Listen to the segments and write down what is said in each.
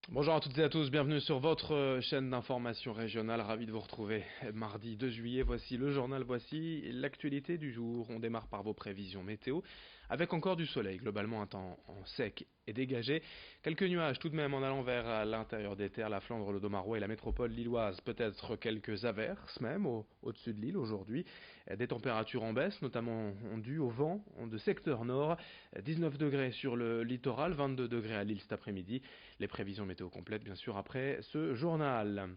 Bonjour à toutes et à tous, bienvenue sur votre chaîne d'information régionale, ravi de vous retrouver. Mardi 2 juillet, voici le journal, voici l'actualité du jour. On démarre par vos prévisions météo, avec encore du soleil, globalement un temps sec et dégagé. Quelques nuages tout de même en allant vers l'intérieur des terres, la Flandre, le Domarois et la métropole lilloise. Peut-être quelques averses même au-dessus de l'île aujourd'hui. Des températures en baisse, notamment dues au vent de secteur nord. 19 degrés sur le littoral, 22 degrés à Lille cet après-midi. Les prévisions météo complètes, bien sûr, après ce journal.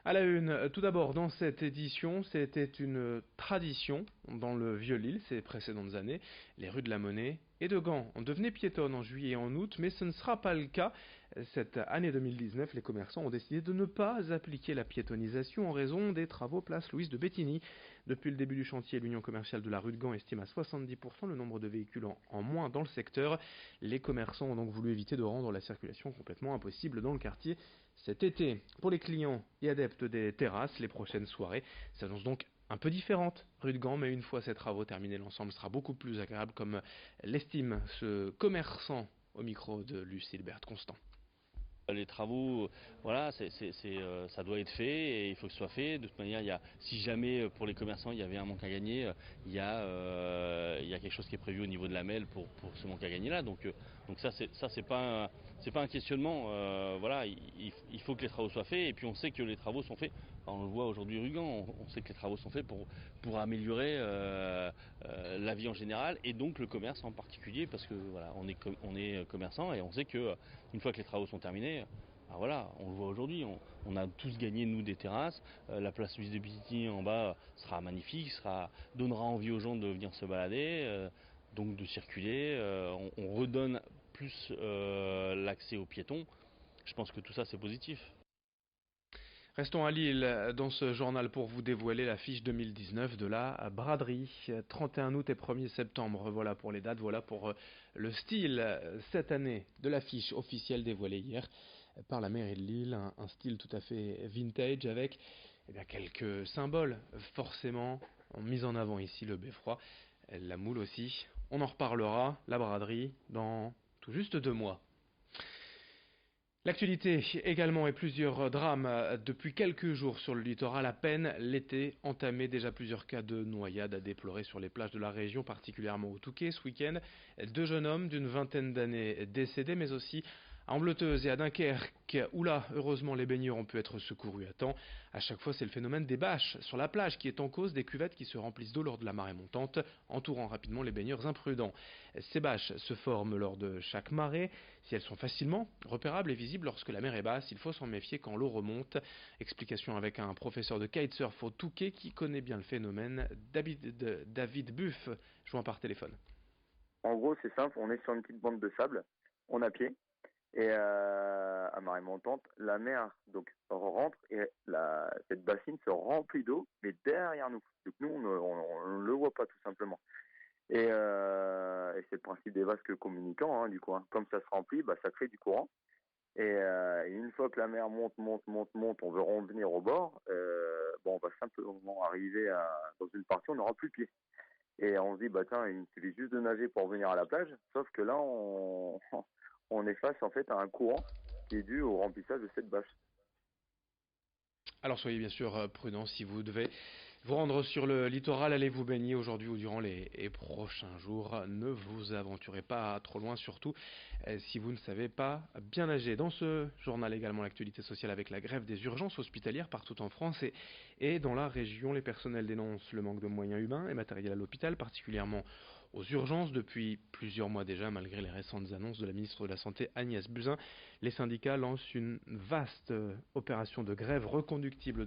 À la une, tout d'abord, dans cette édition, c'était une tradition dans le Vieux-Lille ces précédentes années. Les rues de la Monnaie et de Gand ont devenaient piétonnes en juillet et en août, mais ce ne sera pas le cas. Cette année 2019, les commerçants ont décidé de ne pas appliquer la piétonisation en raison des travaux place Louise de Bétigny. Depuis le début du chantier, l'Union commerciale de la rue de Gand estime à 70% le nombre de véhicules en moins dans le secteur. Les commerçants ont donc voulu éviter de rendre la circulation complètement impossible dans le quartier cet été. Pour les clients et adeptes des terrasses, les prochaines soirées s'annoncent donc un peu différentes rue de Gand, mais une fois ces travaux terminés, l'ensemble sera beaucoup plus agréable, comme l'estime ce commerçant au micro de Lucille Berthe Constant. Les travaux, voilà, ça doit être fait et il faut que ce soit fait. De toute manière, si jamais pour les commerçants il y avait un manque à gagner, il y a quelque chose qui est prévu au niveau de la MEL pour ce manque à gagner là. Donc ça c'est pas un questionnement. Voilà, il faut que les travaux soient faits et puis on sait que les travaux sont faits. Alors, on le voit aujourd'hui Rugan, on sait que les travaux sont faits pour améliorer la vie en général et donc le commerce en particulier parce que voilà, on est commerçant et on sait que une fois que les travaux sont terminés, ben voilà, on le voit aujourd'hui, on a tous gagné nous des terrasses, la place Suisse de Bikini en bas sera magnifique, donnera envie aux gens de venir se balader, donc de circuler, on redonne plus l'accès aux piétons. Je pense que tout ça c'est positif. Restons à Lille dans ce journal pour vous dévoiler la fiche 2019 de la braderie. 31 août et 1er septembre, voilà pour les dates, voilà pour le style cette année de la fiche officielle dévoilée hier par la mairie de Lille. Un style tout à fait vintage avec quelques symboles forcément mis en avant ici, le beffroi, la moule aussi. On en reparlera, la braderie, dans tout juste 2 mois. L'actualité également et plusieurs drames depuis quelques jours sur le littoral. À peine l'été entamé, déjà plusieurs cas de noyades à déplorer sur les plages de la région, particulièrement au Touquet ce week-end. 2 jeunes hommes d'une vingtaine d'années décédés, mais aussi à Ambleteuse et à Dunkerque, où là, heureusement, les baigneurs ont pu être secourus à temps. À chaque fois, c'est le phénomène des bâches sur la plage qui est en cause, des cuvettes qui se remplissent d'eau lors de la marée montante, entourant rapidement les baigneurs imprudents. Ces bâches se forment lors de chaque marée. Si elles sont facilement repérables et visibles lorsque la mer est basse, il faut s'en méfier quand l'eau remonte. Explication avec un professeur de kitesurf au Touquet qui connaît bien le phénomène, David Buff, joint par téléphone. En gros, c'est simple, on est sur une petite bande de sable, on a pied, et à marée montante, la mer donc rentre et cette bassine se remplit d'eau, mais derrière nous. Donc nous, on ne le voit pas tout simplement. Et c'est le principe des vasques communicants, hein, du coup. Hein. Comme ça se remplit, bah, ça crée du courant. Et une fois que la mer monte, on veut revenir au bord, bon, on va simplement arriver dans une partie, on n'aura plus pied. Et on se dit, bah tiens, il suffit juste de nager pour venir à la plage. Sauf que là, on est face en fait à un courant qui est dû au remplissage de cette bâche. Alors soyez bien sûr prudents si vous devez vous rendre sur le littoral, allez vous baigner aujourd'hui ou durant les prochains jours. Ne vous aventurez pas trop loin, surtout si vous ne savez pas bien nager. Dans ce journal également, l'actualité sociale avec la grève des urgences hospitalières partout en France et dans la région. Les personnels dénoncent le manque de moyens humains et matériels à l'hôpital, particulièrement aux urgences depuis plusieurs mois déjà, malgré les récentes annonces de la ministre de la Santé Agnès Buzyn. Les syndicats lancent une vaste opération de grève reconductible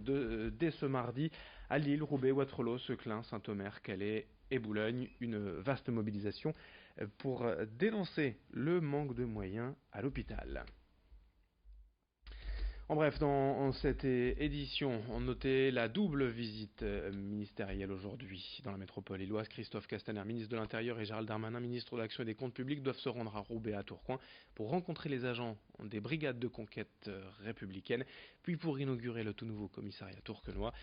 dès ce mardi à Lille, Roubaix, Wattrelos, Seclin, Saint-Omer, Calais et Boulogne. Une vaste mobilisation pour dénoncer le manque de moyens à l'hôpital. En bref, dans cette édition, on notait la double visite ministérielle aujourd'hui dans la métropole lilloise. Christophe Castaner, ministre de l'Intérieur, et Gérald Darmanin, ministre de l'Action et des Comptes Publics, doivent se rendre à Roubaix et à Tourcoing pour rencontrer les agents des brigades de conquête républicaines, puis pour inaugurer le tout nouveau commissariat tourquenois.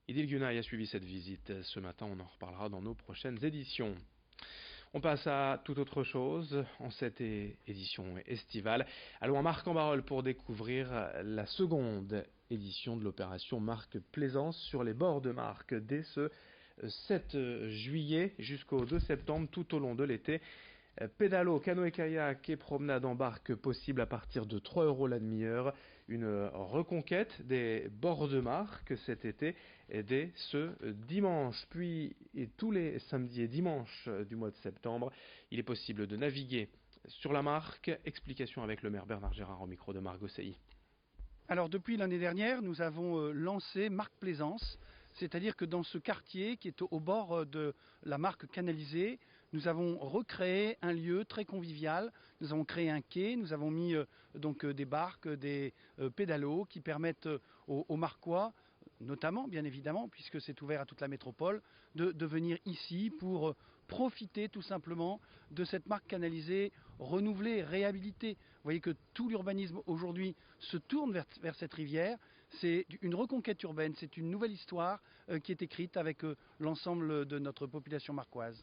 Idil Gunaï a suivi cette visite ce matin, on en reparlera dans nos prochaines éditions. On passe à toute autre chose en cette édition estivale. Allons à Marc-en-Barœul pour découvrir la seconde édition de l'opération Marc Plaisance sur les bords de Marc dès ce 7 juillet jusqu'au 2 septembre tout au long de l'été. Pédalo, canoë-kayak et promenade en barque possible à partir de 3 € la demi-heure. Une reconquête des bords de Marc cet été dès ce dimanche. Puis et tous les samedis et dimanches du mois de septembre, il est possible de naviguer sur la Marque. Explication avec le maire Bernard Gérard au micro de Margot Sey. Alors depuis l'année dernière, nous avons lancé Marc Plaisance, c'est-à-dire que dans ce quartier qui est au bord de la Marque canalisée, nous avons recréé un lieu très convivial. Nous avons créé un quai, nous avons mis des barques, des pédalos qui permettent aux Marquois, notamment bien évidemment, puisque c'est ouvert à toute la métropole, de venir ici pour profiter tout simplement de cette Marque canalisée renouvelée, réhabilitée. Vous voyez que tout l'urbanisme aujourd'hui se tourne vers cette rivière. C'est une reconquête urbaine, c'est une nouvelle histoire qui est écrite avec l'ensemble de notre population marquoise.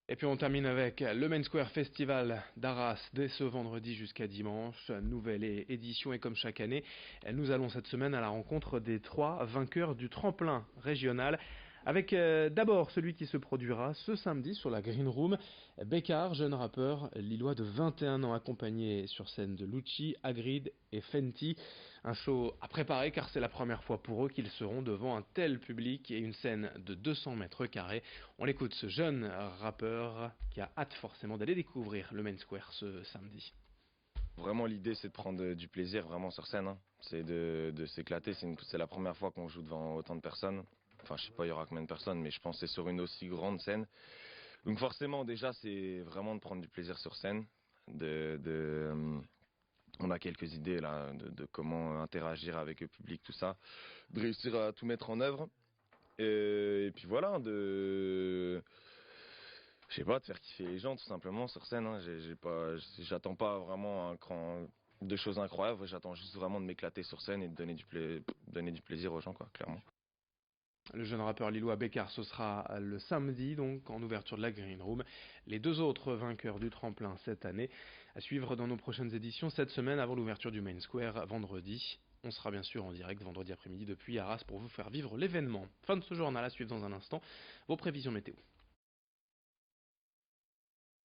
Et puis on termine avec le Main Square Festival d'Arras dès ce vendredi jusqu'à dimanche. Nouvelle édition et comme chaque année, nous allons cette semaine à la rencontre des 3 vainqueurs du tremplin régional. Avec d'abord celui qui se produira ce samedi sur la Green Room, Bécard, jeune rappeur lillois de 21 ans, accompagné sur scène de Lucci, Hagrid et Fenty. Un show à préparer car c'est la première fois pour eux qu'ils seront devant un tel public et une scène de 200 mètres carrés. On l'écoute, ce jeune rappeur qui a hâte forcément d'aller découvrir le Main Square ce samedi. Vraiment l'idée c'est de prendre du plaisir vraiment sur scène, hein. C'est de s'éclater, c'est la première fois qu'on joue devant autant de personnes. Enfin, je sais pas, il y aura combien de personnes, mais je pense que c'est sur une aussi grande scène. Donc forcément, déjà, c'est vraiment de prendre du plaisir sur scène. On a quelques idées là de comment interagir avec le public, tout ça, de réussir à tout mettre en œuvre. Et puis voilà, je sais pas, de faire kiffer les gens tout simplement sur scène. Hein. J'attends pas vraiment de choses incroyables. J'attends juste vraiment de m'éclater sur scène et de donner du plaisir aux gens, quoi, clairement. Le jeune rappeur lillois Bécard, ce sera le samedi, donc en ouverture de la Green Room. Les 2 autres vainqueurs du tremplin cette année, à suivre dans nos prochaines éditions cette semaine avant l'ouverture du Main Square vendredi. On sera bien sûr en direct vendredi après-midi depuis Arras pour vous faire vivre l'événement. Fin de ce journal, à suivre dans un instant. Vos prévisions météo.